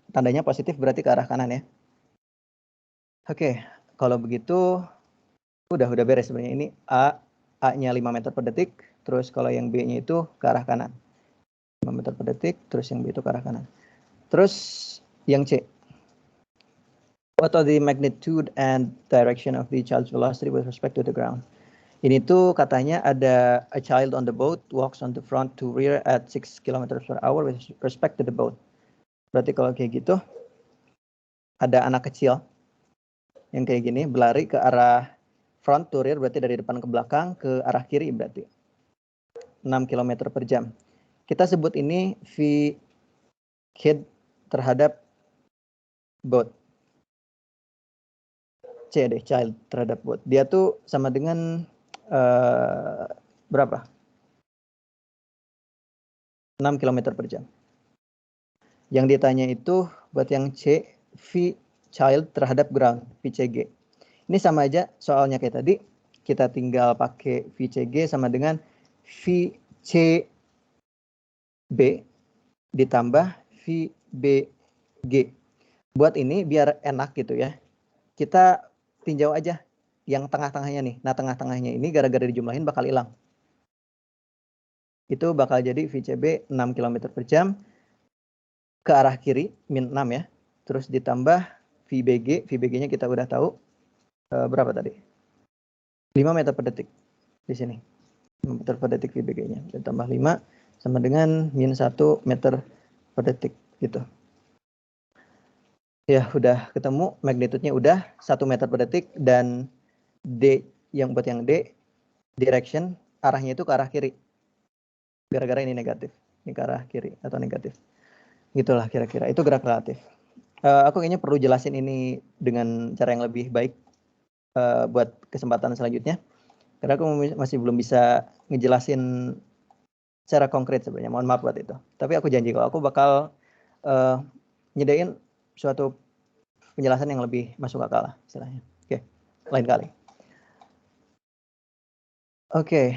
tandanya positif berarti ke arah kanan ya. Oke, kalau begitu udah beres sebenarnya. Ini A-nya 5 meter per detik. Terus kalau yang B-nya itu ke arah kanan. 5 meter per detik, terus yang B itu ke arah kanan. Terus yang C. What are the magnitude and direction of the child's velocity with respect to the ground? Ini tuh katanya ada a child on the boat walks on the front to rear at 6 km per hour with respect to the boat. Berarti kalau kayak gitu, ada anak kecil yang kayak gini berlari ke arah front to rear, berarti dari depan ke belakang, ke arah kiri berarti 6 km per jam. Kita sebut ini V kid terhadap boat. C deh, child terhadap boat. Dia tuh sama dengan berapa? 6 km per jam. Yang ditanya itu buat yang C, V child terhadap ground, VCG. Ini sama aja soalnya kayak tadi. Kita tinggal pakai VCG sama dengan VCB ditambah VBG. Buat ini biar enak gitu ya. Kita tinjau aja yang tengah-tengahnya nih. Nah, tengah-tengahnya ini gara-gara dijumlahin bakal hilang. Itu bakal jadi VCB 6 km per jam ke arah kiri, min 6 ya. Terus ditambah VBG, VBG-nya kita udah tahu berapa tadi? 5 meter per detik di sini. 5 meter per detik VBG-nya. Ditambah 5 sama dengan min 1 meter per detik gitu. Ya, udah ketemu magnitude-nya udah 1 meter per detik dan D yang buat yang D direction arahnya itu ke arah kiri. Gara-gara ini negatif. Ini ke arah kiri atau negatif. Gitulah kira-kira. Itu gerak relatif. Aku kayaknya perlu jelasin ini dengan cara yang lebih baik buat kesempatan selanjutnya. Karena aku masih belum bisa ngejelasin secara konkret sebenarnya. Mohon maaf buat itu. Tapi aku janji kalau aku bakal nyedain suatu penjelasan yang lebih masuk akal lah istilahnya. Oke, lain kali. Oke,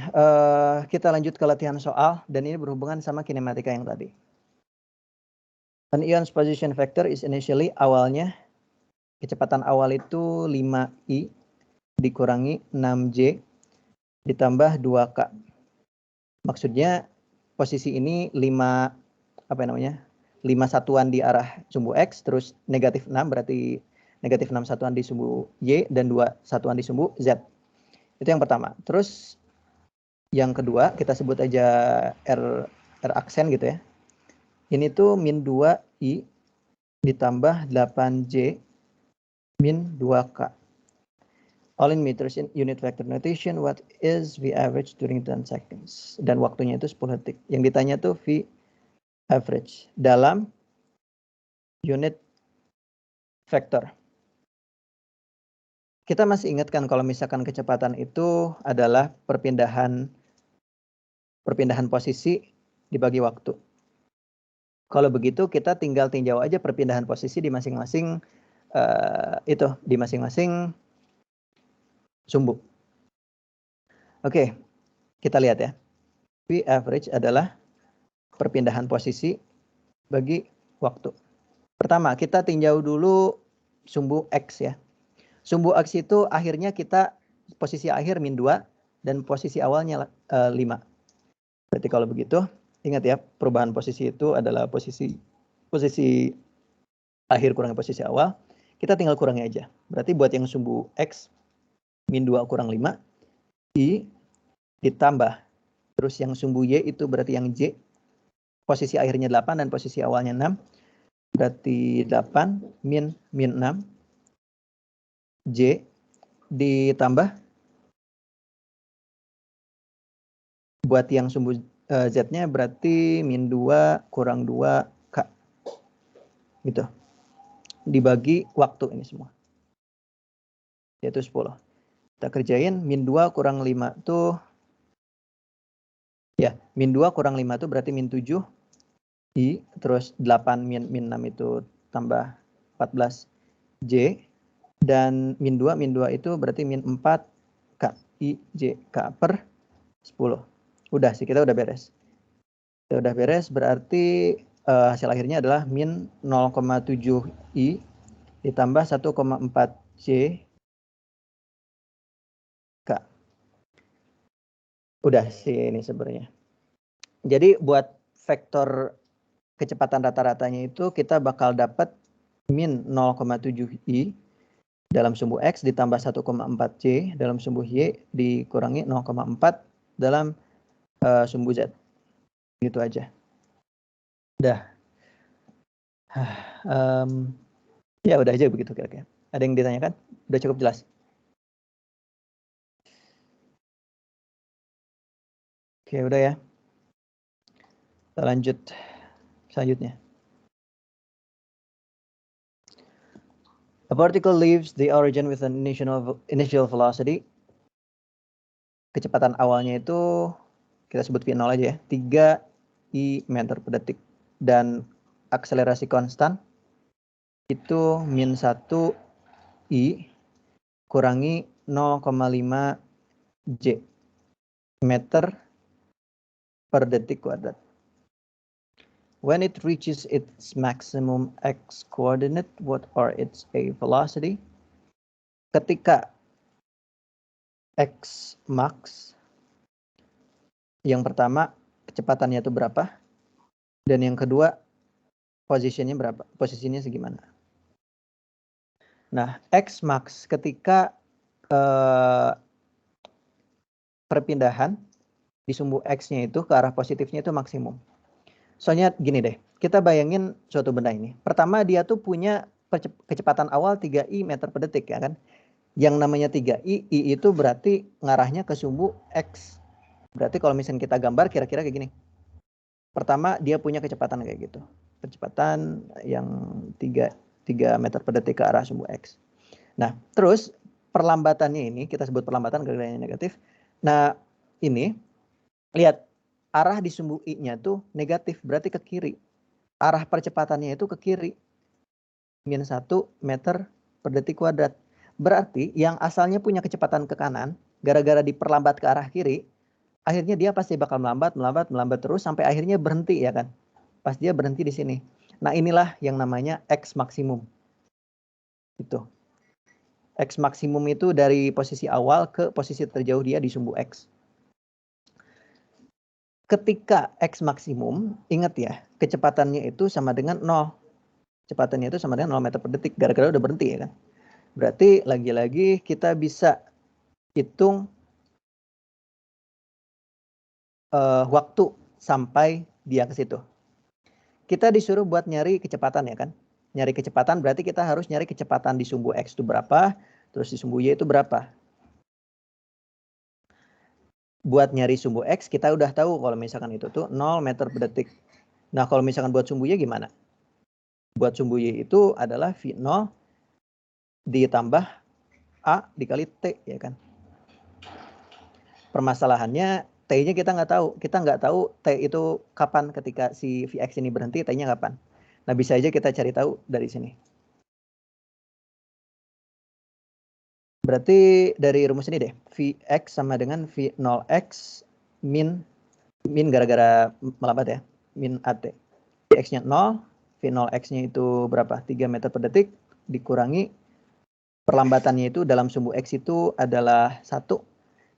kita lanjut ke latihan soal dan ini berhubungan sama kinematika yang tadi. An ion's position vector is initially awalnya kecepatan awal itu 5i dikurangi 6j ditambah 2k. Maksudnya posisi ini 5 satuan di arah sumbu x terus negatif 6 berarti negatif 6 satuan di sumbu y dan 2 satuan di sumbu z. Itu yang pertama. Terus yang kedua kita sebut aja R aksen gitu ya. Ini tuh min 2i ditambah 8j min 2k. All in meters in unit vector notation, what is V average during 10 seconds? Dan waktunya itu 10 detik. Yang ditanya tuh V average dalam unit vector. Kita masih ingatkan kalau misalkan kecepatan itu adalah perpindahan posisi dibagi waktu. Kalau begitu kita tinggal tinjau aja perpindahan posisi di masing-masing di masing-masing sumbu. Oke, kita lihat ya. V average adalah perpindahan posisi bagi waktu. Pertama, kita tinjau dulu sumbu X ya. Sumbu X itu akhirnya kita posisi akhir min 2 dan posisi awalnya 5. Berarti kalau begitu, ingat ya, perubahan posisi itu adalah posisi akhir kurang posisi awal. Kita tinggal kurangi aja. Berarti buat yang sumbu X, min 2 kurang 5, I ditambah. Terus yang sumbu Y itu berarti yang J, posisi akhirnya 8 dan posisi awalnya 6. Berarti 8 min 6. J ditambah. Buat yang sumbu Z-nya berarti min 2 kurang 2K. Gitu. Dibagi waktu ini semua. Yaitu 10. Kita kerjain min 2 kurang 5 tuh ya, min 2 kurang 5 tuh berarti min 7 I, terus 8 min 6 itu tambah 14 J, dan min 2 itu berarti min 4 K I J K per 10. Udah sih, kita udah beres. Kita udah beres berarti hasil akhirnya adalah min 0,7 I ditambah 1,4 J K. Udah sih ini sebenarnya. Jadi buat vektor kecepatan rata-ratanya itu kita bakal dapat min 0,7 I dalam sumbu X ditambah 1,4 C dalam sumbu Y dikurangi 0,4 dalam sumbu Z. Gitu aja. Udah. Ya udah aja begitu kira-kira. Ada yang ditanyakan? Udah cukup jelas? Oke, udah ya. Kita lanjut selanjutnya. A particle leaves the origin with an initial velocity. Kecepatan awalnya itu kita sebut V0 aja ya, 3 I meter per detik. Dan akselerasi konstan itu min 1 I kurangi 0,5 J meter per detik kuadrat. When it reaches its maximum x coordinate, what are its a velocity? Ketika x max, yang pertama kecepatannya itu berapa, dan yang kedua posisinya berapa, posisinya segimana. Nah, x max ketika perpindahan di sumbu x-nya itu ke arah positifnya itu maksimum. Soalnya gini deh, kita bayangin suatu benda ini. Pertama dia tuh punya kecepatan awal 3I meter per detik ya kan. Yang namanya 3I, I itu berarti ngarahnya ke sumbu X. Berarti kalau misalnya kita gambar kira-kira kayak gini. Pertama dia punya kecepatan kayak gitu. Kecepatan yang 3 meter per detik ke arah sumbu X. Nah, terus perlambatannya ini, kita sebut perlambatan gradasinya negatif. Nah, ini lihat arah di sumbu I-nya tuh negatif, berarti ke kiri. Arah percepatannya itu ke kiri. Min 1 meter per detik kuadrat. Berarti yang asalnya punya kecepatan ke kanan, gara-gara diperlambat ke arah kiri, akhirnya dia pasti bakal melambat terus sampai akhirnya berhenti ya kan. Pas dia berhenti di sini. Nah, inilah yang namanya X maksimum. Itu. X maksimum itu dari posisi awal ke posisi terjauh dia di sumbu X. Ketika X maksimum, ingat ya, kecepatannya itu sama dengan 0. Kecepatannya itu sama dengan 0 meter per detik, gara-gara udah berhenti ya kan. Berarti lagi-lagi kita bisa hitung waktu sampai dia ke situ. Kita disuruh buat nyari kecepatan ya kan. Nyari kecepatan berarti kita harus nyari kecepatan di sumbu X itu berapa, terus di sumbu Y itu berapa. Buat nyari sumbu X kita udah tahu kalau misalkan itu tuh 0 meter per detik. Nah kalau misalkan buat sumbu Y gimana? Buat sumbu Y itu adalah V0 ditambah A dikali T ya kan. Permasalahannya T-nya kita nggak tahu. Kita nggak tahu T itu kapan ketika si Vx ini berhenti, T-nya kapan. Nah bisa aja kita cari tahu dari sini. Berarti dari rumus ini deh, Vx sama dengan V0x min gara-gara melambat ya, min AT. Vx-nya 0, V0x-nya itu berapa? 3 meter per detik, dikurangi perlambatannya itu dalam sumbu X itu adalah 1,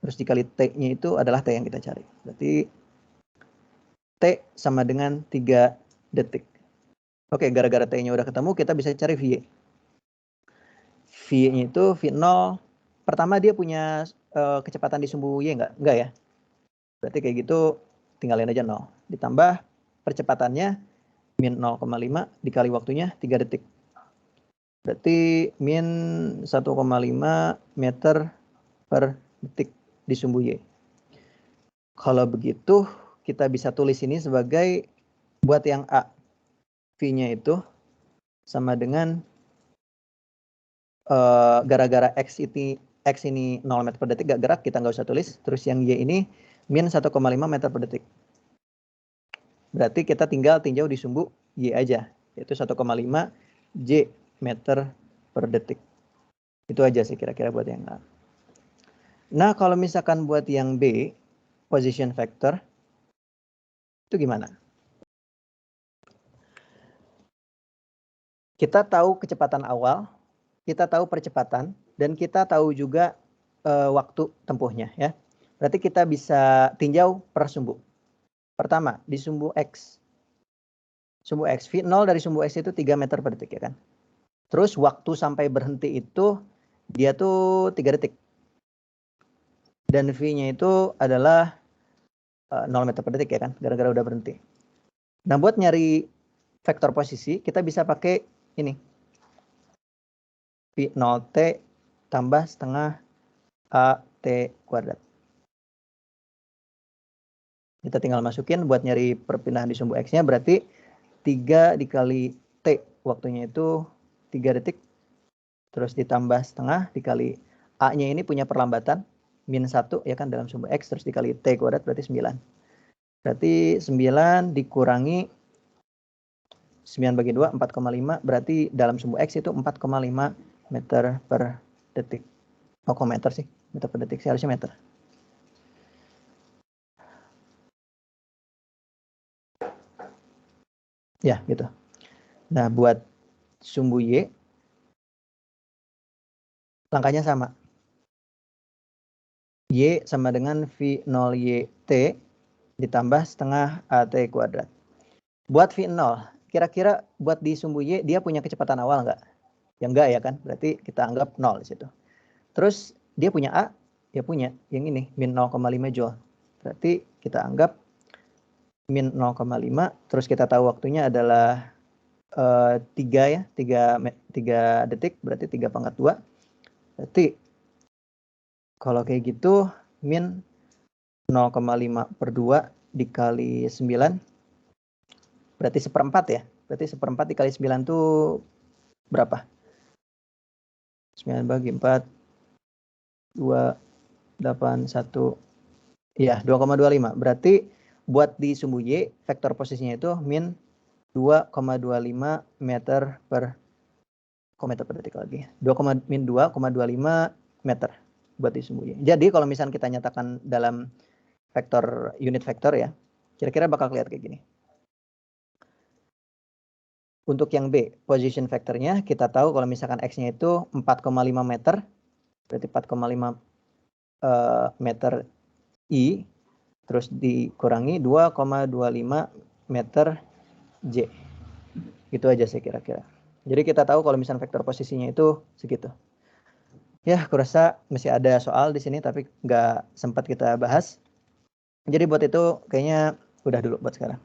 terus dikali T-nya itu adalah T yang kita cari. Berarti T sama dengan 3 detik. Oke, gara-gara T-nya udah ketemu, kita bisa cari V. V-nya itu V0, pertama dia punya kecepatan di sumbu Y enggak ya? Berarti kayak gitu tinggalin aja 0. Ditambah percepatannya min 0,5 dikali waktunya 3 detik. Berarti min 1,5 meter per detik di sumbu Y. Kalau begitu kita bisa tulis ini sebagai buat yang A. V-nya itu sama dengan gara-gara X ini 0 meter per detik gak gerak, kita nggak usah tulis. Terus yang Y ini min 1,5 meter per detik. Berarti kita tinggal tinjau di sumbu Y aja, yaitu 1,5 J meter per detik. Itu aja sih kira-kira buat yang A. Nah kalau misalkan buat yang B, position vector, itu gimana? Kita tahu kecepatan awal, kita tahu percepatan, dan kita tahu juga waktu tempuhnya ya. Berarti kita bisa tinjau per sumbu. Pertama, di sumbu X. sumbu X. V0 dari sumbu X itu 3 meter per detik ya kan. Terus waktu sampai berhenti itu dia tuh 3 detik. Dan V-nya itu adalah 0 meter per detik ya kan, gara-gara udah berhenti. Nah, buat nyari vektor posisi, kita bisa pakai ini. V0T tambah setengah AT kuadrat. Kita tinggal masukin buat nyari perpindahan di sumbu X-nya, berarti 3 dikali T, waktunya itu 3 detik. Terus ditambah setengah dikali A-nya ini punya perlambatan, -1 ya kan dalam sumbu X, terus dikali T kuadrat berarti 9. Berarti 9 dikurangi 9 bagi 2, 4,5. Berarti dalam sumbu X itu 4,5 meter per detik. Oh, kok meter sih? Meter per detik sih, harusnya meter. Ya, gitu. Nah, buat sumbu Y, langkahnya sama. Y sama dengan V0YT ditambah setengah AT kuadrat. Buat V0, kira-kira buat di sumbu Y dia punya kecepatan awal nggak? Ya enggak ya kan, berarti kita anggap 0 di situ. Terus dia punya A, ya punya yang ini, min 0,5 Joule. Berarti kita anggap min 0,5, terus kita tahu waktunya adalah 3 ya, 3 detik, berarti 3/2. Berarti kalau kayak gitu, min 0,5 per 2 dikali 9, berarti 1/4 ya. Berarti 1/4 dikali 9 itu berapa? 9 bagi 4, 2, 8, 1, ya 2,25. Berarti buat di sumbu Y, vektor posisinya itu min 2,25 meter per detik lagi. Min 2,25 meter buat di sumbu Y. Jadi kalau misalnya kita nyatakan dalam vektor, unit vektor ya, kira-kira bakal kelihatan kayak gini. Untuk yang B, position vektornya kita tahu kalau misalkan X-nya itu 4,5 meter, berarti 4,5 meter I, terus dikurangi 2,25 meter J. Itu aja sih kira-kira. Jadi kita tahu kalau misalnya vektor posisinya itu segitu. Ya, aku rasa masih ada soal di sini tapi nggak sempat kita bahas. Jadi buat itu kayaknya udah dulu buat sekarang.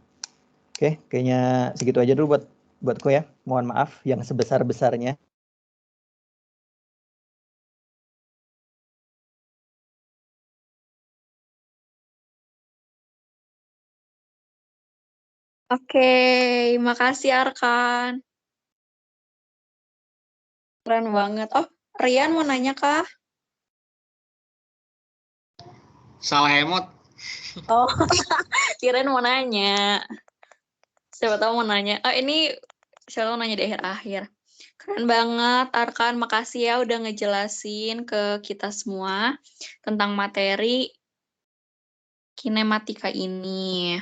Oke, kayaknya segitu aja dulu buatku ya. Mohon maaf yang sebesar-besarnya. Oke, makasih Arkan. Keren banget. Oh, Rian mau nanya kah? Salah emot. Oh, kirain mau nanya. Siapa tahu mau nanya. Oh, ini siapa tahu nanya di akhir-akhir. Keren banget, Arkan. Makasih ya udah ngejelasin ke kita semua tentang materi kinematika ini.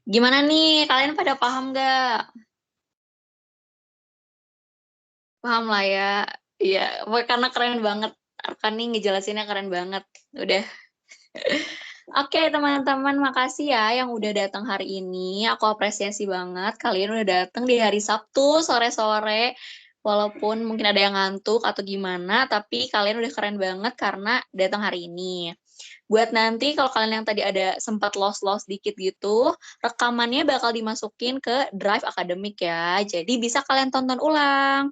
Gimana nih, kalian pada paham nggak? Paham lah ya. Iya, karena keren banget. Arkan nih ngejelasinnya keren banget. Udah. Oke, teman-teman, makasih ya yang udah datang hari ini. Aku apresiasi banget kalian udah datang di hari Sabtu sore-sore. Walaupun mungkin ada yang ngantuk atau gimana, tapi kalian udah keren banget karena datang hari ini. Buat nanti kalau kalian yang tadi ada sempat lost-lost dikit gitu, rekamannya bakal dimasukin ke Drive Akademik ya. Jadi bisa kalian tonton ulang.